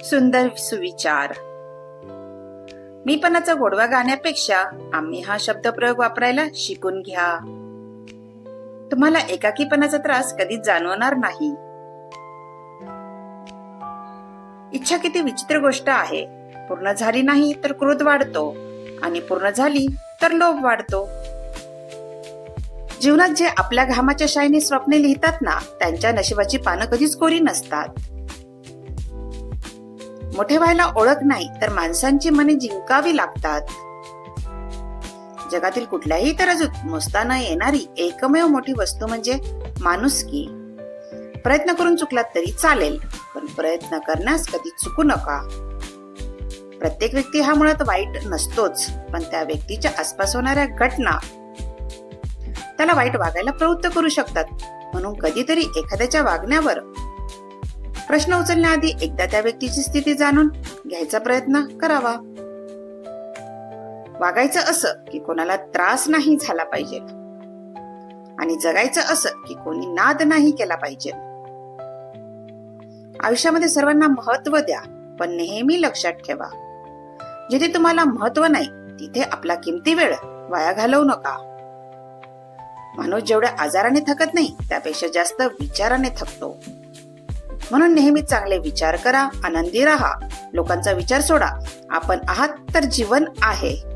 सुंदर सुविचार. मीपणाचा गोडवा गाण्यापेक्षा आम्ही हा शब्दप्रयोग वापरायला शिकून घ्या. तुम्हाला एकाकीपणाचा त्रास कधीच जाणवणार नाही. इच्छा किती विचित्र गोष्ट आहे. पूर्ण झाली नाही तर क्रोध वाढतो आणि पूर्ण झाली तर लोभ वाढतो. जीवनात जे आपल्या घामाच्या शाईने स्वप्ने लिहितात ना, त्यांच्या नशिबाची पानं कधीच कोरी नसतात. मोठे व्हायला ओळख नाही तर माणसांची मने जिंकावी लागतात. जगातील कुठल्याही तराजूत मोजता न येणारी एकमेव मोठी वस्तू म्हणजे माणुसकी. प्रयत्न करून चुकलात तरी चालेल, पण प्रयत्न करण्यास कधी चुकू नका. प्रत्येक व्यक्ती हा मुळात वाईट नसतोच, पण त्या व्यक्तीच्या आसपास होणाऱ्या घटना त्याला वाईट वागायला प्रवृत्त करू शकतात. म्हणून कधीतरी एखाद्याच्या वागण्यावर प्रश्न उचलण्याआधी एकदा त्या व्यक्तीची स्थिती जाणून घ्यायचा प्रयत्न करावा. वागायचं असं की कोणाला त्रास नाही झाला पाहिजे आणि जगायचं असं की कोणी नाद नाही केला पाहिजे. आयुष्यामध्ये सर्वांना महत्व द्या, पण नेहमी लक्षात ठेवा, जिथे तुम्हाला महत्व नाही तिथे आपला किमती वेळ वाया घालवू नका. माणूस जेवढ्या आजाराने थकत नाही त्यापेक्षा जास्त विचाराने थकतो. म्हणून नेहमी चांगले विचार करा, आनंदी राहा, लोकांचा विचार सोडा. आपण आहात तर जीवन आहे.